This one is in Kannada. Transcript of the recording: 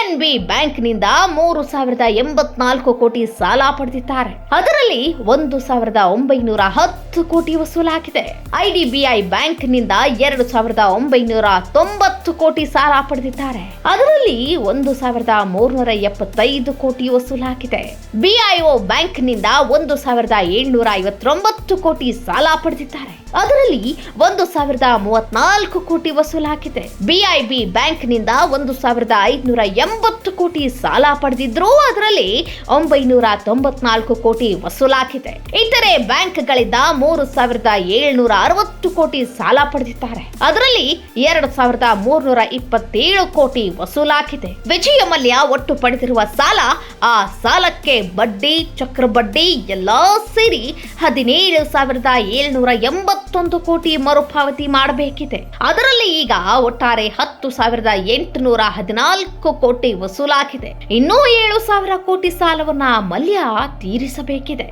PNB ಬ್ಯಾಂಕ್ನಿಂದ 3,084 ಕೋಟಿ ಸಾಲ ಪಡೆದಿದ್ದಾರೆ. ಅದರಲ್ಲಿ 1,910 ಕೋಟಿ ವಸೂಲಾಗಿದೆ. IDBI ಬ್ಯಾಂಕ್ನಿಂದ 2,990 ಕೋಟಿ ಸಾಲ ಪಡೆದಿದ್ದಾರೆ. ಅದರಲ್ಲಿ 1,375 ಕೋಟಿ ವಸೂಲಾಗಿದೆ. BIO ಬ್ಯಾಂಕ್ನಿಂದ 1,759 ಕೋಟಿ ಸಾಲ ಪಡೆದಿದ್ದಾರೆ. ಅದರಲ್ಲಿ 1,034 ಕೋಟಿ ವಸೂಲಾಗಿದೆ. BIB ಬ್ಯಾಂಕ್ನಿಂದ 1,580 ಕೋಟಿ ಸಾಲ ಪಡೆದಿದ್ರು, ಅದರಲ್ಲಿ 994 ಕೋಟಿ ವಸೂಲಾಗಿದೆ. ಇತರೆ ಬ್ಯಾಂಕ್ಗಳಿಂದ 3,760 ಕೋಟಿ ಸಾಲ ಪಡೆದಿದ್ದಾರೆ. ಅದರಲ್ಲಿ 2,327 ಕೋಟಿ ವಸೂಲಾಗಿದೆ. ವಿಜಯ ಮಲ್ಯ ಒಟ್ಟು ಪಡೆದಿರುವ ಸಾಲ, ಆ ಸಾಲಕ್ಕೆ ಬಡ್ಡಿ, ಚಕ್ರಬಡ್ಡಿ ಎಲ್ಲಾ ಸೇರಿ 17,781 ಕೋಟಿ ಮರುಪಾವತಿ ಮಾಡಬೇಕಿದೆ. ಅದರಲ್ಲಿ ಈಗ ಒಟ್ಟಾರೆ 10,814 ಕೋಟಿ ವಸೂಲಾಗಿದೆ. ಇನ್ನೂ 7,000 ಕೋಟಿ ಸಾಲವನ್ನ ಮಲ್ಯ ತೀರಿಸಬೇಕಿದೆ.